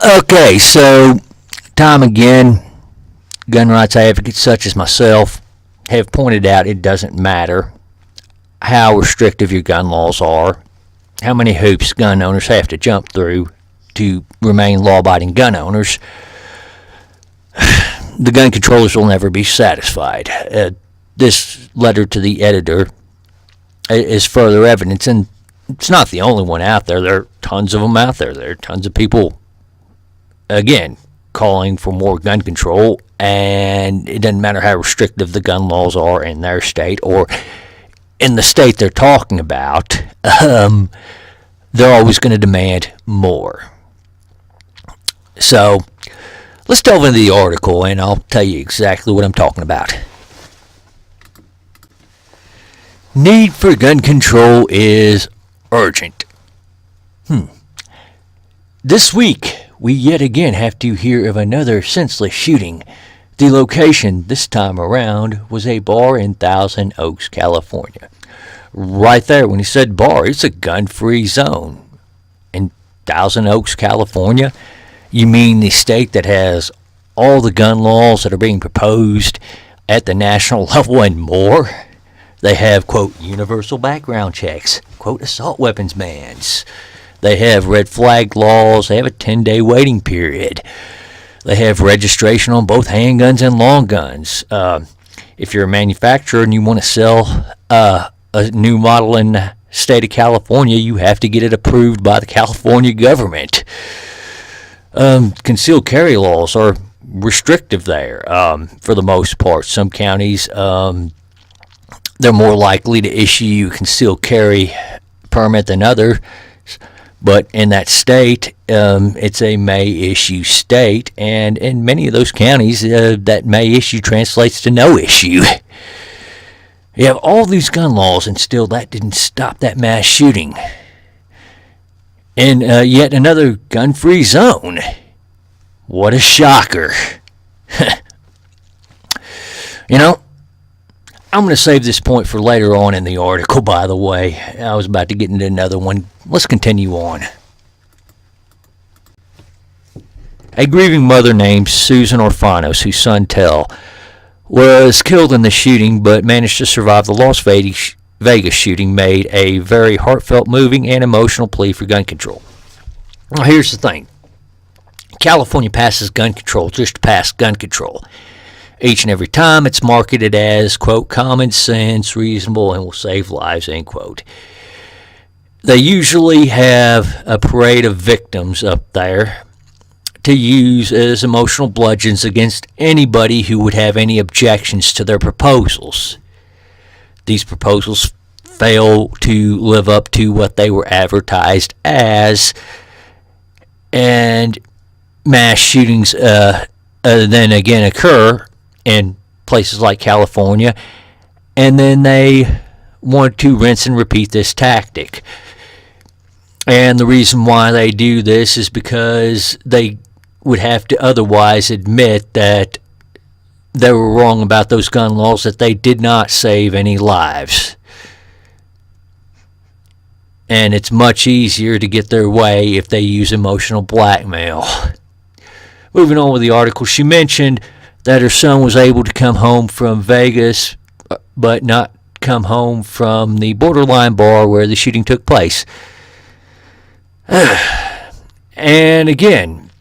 Okay, so time again, gun rights advocates such as myself have pointed out it doesn't matter how restrictive your gun laws are, how many hoops gun owners have to jump through to remain law-abiding gun owners. The gun controllers will never be satisfied. This letter to the editor is further evidence, and it's not the only one out there. There are tons of them out there. There are tons of people, again, calling for more gun control, and it doesn't matter how restrictive the gun laws are in their state or in the state they're talking about. They're always going to demand more. So let's delve into the article, and I'll tell you exactly what I'm talking about. Need for gun control is urgent. This week, we yet again have to hear of another senseless shooting. The location this time around was a bar in Thousand Oaks, California. Right there, when he said bar, it's a gun-free zone. In Thousand Oaks, California, you mean the state that has all the gun laws that are being proposed at the national level and more? They have, quote, universal background checks, quote, assault weapons bans. They have red flag laws. They have a 10-day waiting period. They have registration on both handguns and long guns. If you're a manufacturer and you want to sell a new model in the state of California, you have to get it approved by the California government. Concealed carry laws are restrictive there for the most part. Some counties, they're more likely to issue you a concealed carry permit than others. But in that state, it's a may issue state, and in many of those counties, that may issue translates to no issue. You have all these gun laws, and still that didn't stop that mass shooting. In yet another gun-free zone. What a shocker. You know, I'm going to save this point for later on in the article, by the way. I was about to get into another one. Let's continue on. A grieving mother named Susan Orfanos, whose son Tell was killed in the shooting but managed to survive the Las Vegas shooting, made a very heartfelt, moving, and emotional plea for gun control. Now, here's the thing. California passes gun control just to pass gun control. Each and every time it's marketed as, quote, common sense, reasonable, and will save lives, end quote. They usually have a parade of victims up there to use as emotional bludgeons against anybody who would have any objections to their proposals. These proposals fail to live up to what they were advertised as, and mass shootings then again occur in places like California, and then they want to rinse and repeat this tactic. And the reason why they do this is because they would have to otherwise admit that they were wrong about those gun laws, that they did not save any lives. And it's much easier to get their way if they use emotional blackmail. Moving on with the article, she mentioned that her son was able to come home from Vegas, but not come home from the borderline bar where the shooting took place. And again,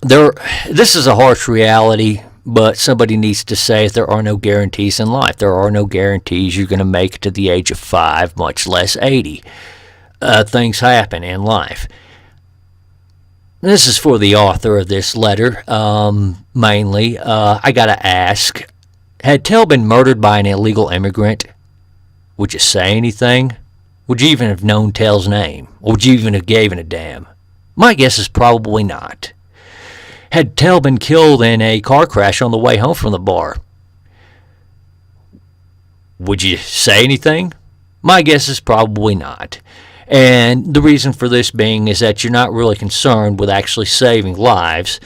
this is a harsh reality, but somebody needs to say there are no guarantees in life. There are no guarantees you're going to make it to the age of 5, much less 80. Things happen in life. This is for the author of this letter, mainly. I got to ask, had Tell been murdered by an illegal immigrant? Would you say anything? Would you even have known Tell's name? Or would you even have given a damn? My guess is probably not. Had Tell been killed in a car crash on the way home from the bar? Would you say anything? My guess is probably not. And the reason for this being is that you're not really concerned with actually saving lives.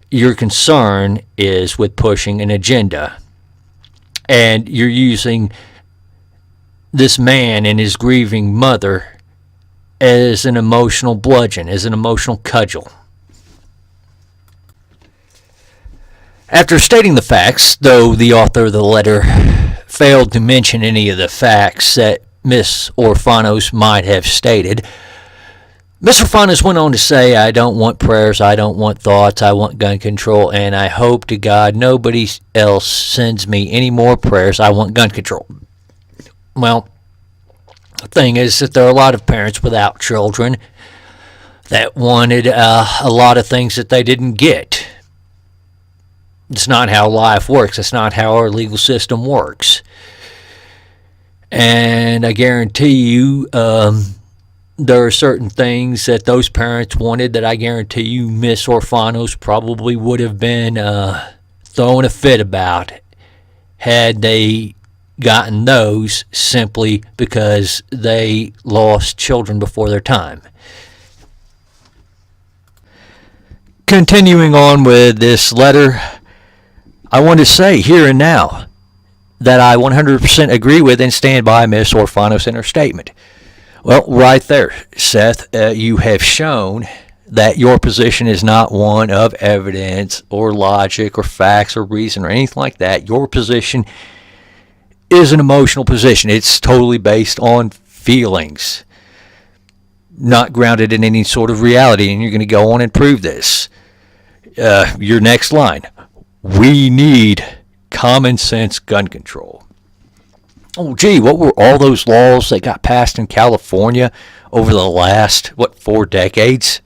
Your concern is with pushing an agenda. And you're using this man and his grieving mother as an emotional bludgeon, as an emotional cudgel. After stating the facts, though the author of the letter failed to mention any of the facts that Miss Orfanos might have stated, Miss Orfanos went on to say, I don't want prayers, I don't want thoughts, I want gun control, and I hope to God nobody else sends me any more prayers, I want gun control. Well, the thing is that there are a lot of parents without children that wanted a lot of things that they didn't get. It's not how life works. It's not how our legal system works. And I guarantee you, there are certain things that those parents wanted that I guarantee you Miss Orfanos probably would have been throwing a fit about had they gotten those simply because they lost children before their time. Continuing on with this letter, I want to say here and now that I 100% agree with and stand by Miss Orfanos in her statement. Well, right there, Seth, you have shown that your position is not one of evidence or logic or facts or reason or anything like that. Your position is an emotional position. It's totally based on feelings, not grounded in any sort of reality, and you're going to go on and prove this. Your next line, we need common sense gun control. Oh, gee, what were all those laws that got passed in California over the last, 4 decades?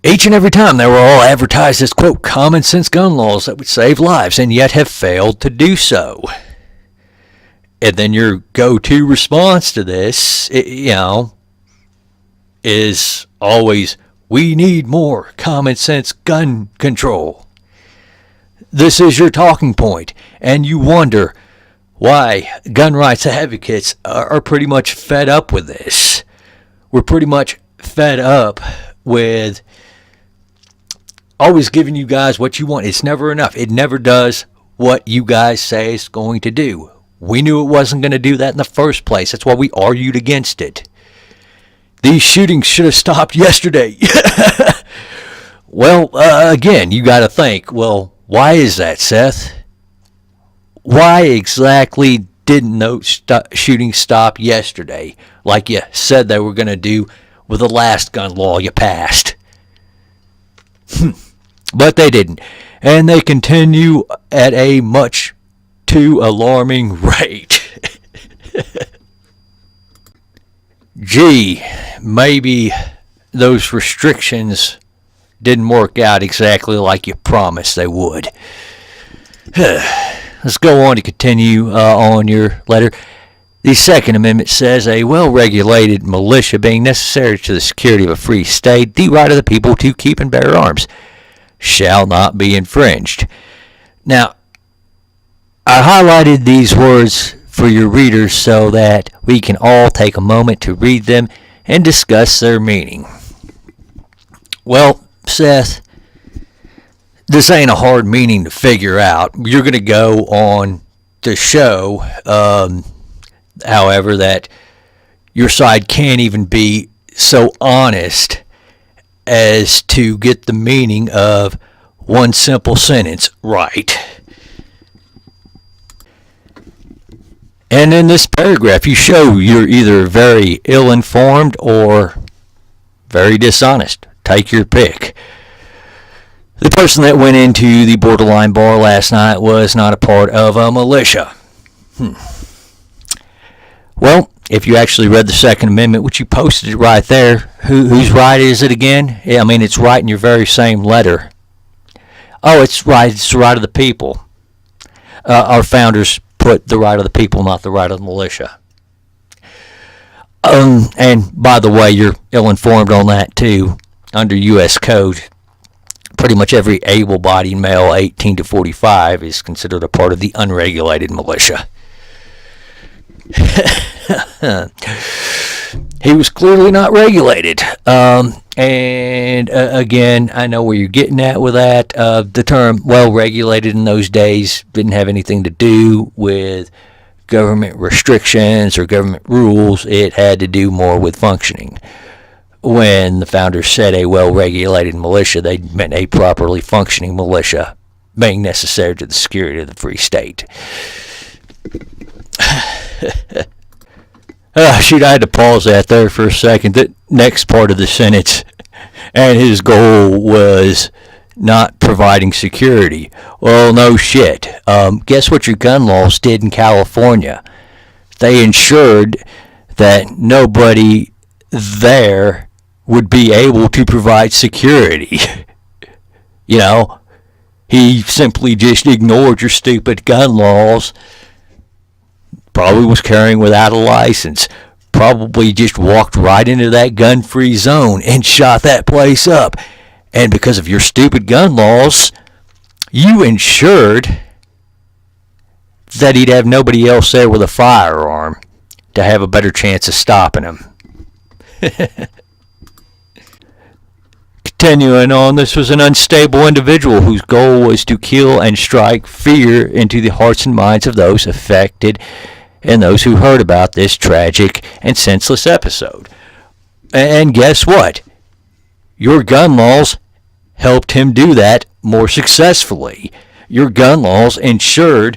Each and every time they were all advertised as, quote, common sense gun laws that would save lives, and yet have failed to do so. And then your go-to response to this, is always, we need more common sense gun control. This is your talking point, and you wonder why gun rights advocates are pretty much fed up with this. We're pretty much fed up with always giving you guys what you want. It's never enough. It never does what you guys say it's going to do. We knew it wasn't going to do that in the first place. That's why we argued against it. These shootings should have stopped yesterday. Well, again, you got to think, well, why is that, Seth? Why exactly didn't those shootings stop yesterday, like you said they were going to do with the last gun law you passed? But they didn't. And they continue at a much too alarming rate. Gee, maybe those restrictions didn't work out exactly like you promised they would. Let's go on to continue on your letter. The Second Amendment says a well-regulated militia being necessary to the security of a free state, the right of the people to keep and bear arms, shall not be infringed. Now, I highlighted these words for your readers so that we can all take a moment to read them and discuss their meaning. Well, Seth, this ain't a hard meaning to figure out. You're going to go on to show, however, that your side can't even be so honest as to get the meaning of one simple sentence right. And in this paragraph, you show you're either very ill-informed or very dishonest. Take your pick. The person that went into the Borderline bar last night was not a part of a militia. Well, if you actually read the Second Amendment, which you posted it right there, whose right is it again? I mean, it's right in your very same letter. Oh, it's right. It's the right of the people. Our founders put the right of the people, not the right of the militia. And by the way, you're ill-informed on that too. Under U.S. Code, pretty much every able-bodied male 18 to 45 is considered a part of the unregulated militia. He was clearly not regulated. Again, I know where you're getting at with that. The term well-regulated in those days didn't have anything to do with government restrictions or government rules. It had to do more with functioning. when the founders said a well-regulated militia, they meant a properly functioning militia, being necessary to the security of the free state. Shoot, I had to pause that there for a second. The next part of the sentence, and his goal was not providing security. Well, no shit. Guess what your gun laws did in California? They ensured that nobody there would be able to provide security. You know, he simply just ignored your stupid gun laws. Probably was carrying without a license. Probably just walked right into that gun-free zone and shot that place up. And because of your stupid gun laws, you ensured that he'd have nobody else there with a firearm to have a better chance of stopping him. Continuing on, this was an unstable individual whose goal was to kill and strike fear into the hearts and minds of those affected and those who heard about this tragic and senseless episode. And guess what? Your gun laws helped him do that more successfully. Your gun laws ensured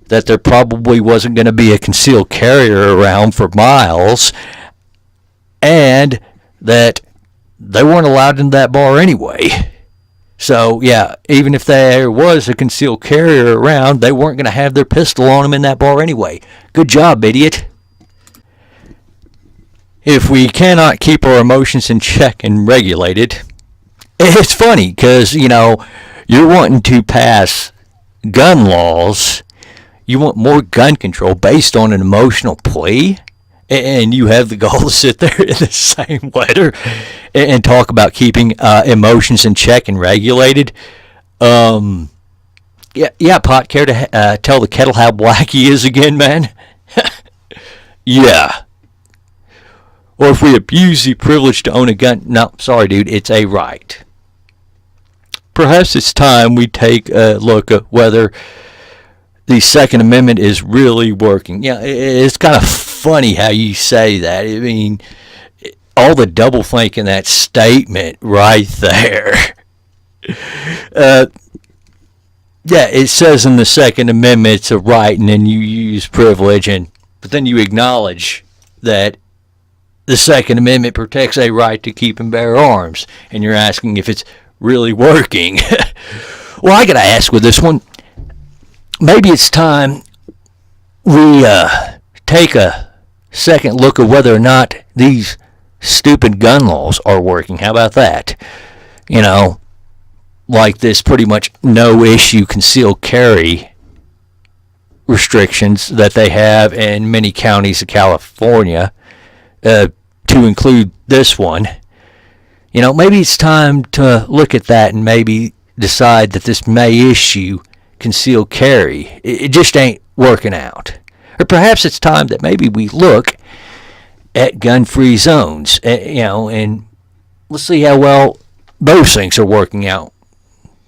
that there probably wasn't going to be a concealed carrier around for miles, and that they weren't allowed in that bar anyway. So, yeah, even if there was a concealed carrier around, they weren't going to have their pistol on them in that bar anyway. Good job, idiot. If we cannot keep our emotions in check and regulated, it's funny because, you know, you're wanting to pass gun laws. You want more gun control based on an emotional plea, and you have the gall to sit there in the same letter and talk about keeping emotions in check and regulated. Yeah, Pot, care to tell the kettle how black he is again, man? Yeah. Or if we abuse the privilege to own a gun, no, sorry, dude, it's a right. Perhaps it's time we take a look at whether the Second Amendment is really working. Yeah, it's kind of funny how you say that. I mean, all the double think in that statement right there. Yeah, it says in the Second Amendment it's a right, and then you use privilege, but then you acknowledge that the Second Amendment protects a right to keep and bear arms, and you're asking if it's really working. Well, I gotta ask with this one, maybe it's time we take a second look at whether or not these stupid gun laws are working. How about that? You know, like this pretty much no-issue concealed carry restrictions that they have in many counties of California, to include this one. You know, maybe it's time to look at that and maybe decide that this may issue concealed carry. It just ain't working out. Or perhaps it's time that maybe we look at gun-free zones, you know, and let's see how well those things are working out.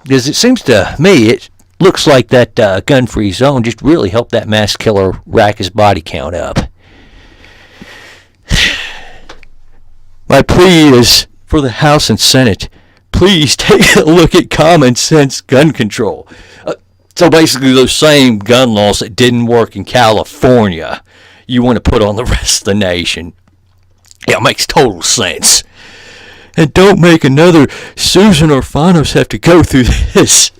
Because it seems to me, it looks like that gun-free zone just really helped that mass killer rack his body count up. My plea is for the House and Senate, please take a look at common sense gun control. So basically those same gun laws that didn't work in California, you want to put on the rest of the nation. Yeah, it makes total sense. And don't make another Susan or Fanos have to go through this.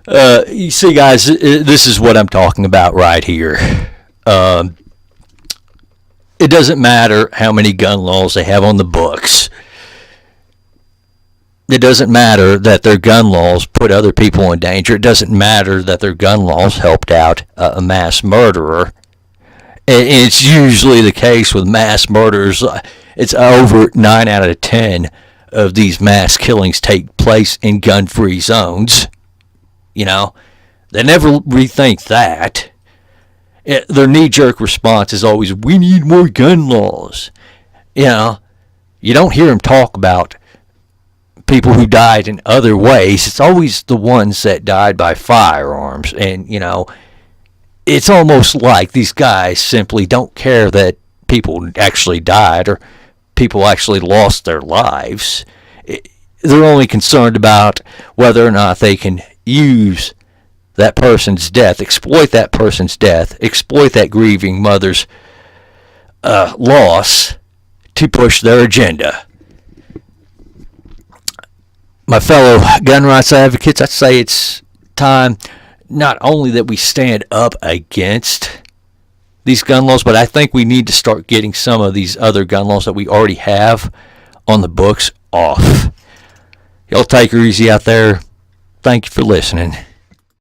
You see, guys, this is what I'm talking about right here. It doesn't matter how many gun laws they have on the books. It doesn't matter that their gun laws put other people in danger. It doesn't matter that their gun laws helped out a mass murderer. It's usually the case with mass murders. It's over 9 out of 10 of these mass killings take place in gun-free zones. You know, they never rethink that. Their knee-jerk response is always, we need more gun laws. You know, you don't hear them talk about people who died in other ways. It's always the ones that died by firearms. And, you know, it's almost like these guys simply don't care that people actually died or people actually lost their lives. They're only concerned about whether or not they can use that person's death, exploit that person's death, exploit that grieving mother's loss to push their agenda. My fellow gun rights advocates, I'd say it's time not only that we stand up against these gun laws, but I think we need to start getting some of these other gun laws that we already have on the books off. Y'all take her easy out there. Thank you for listening.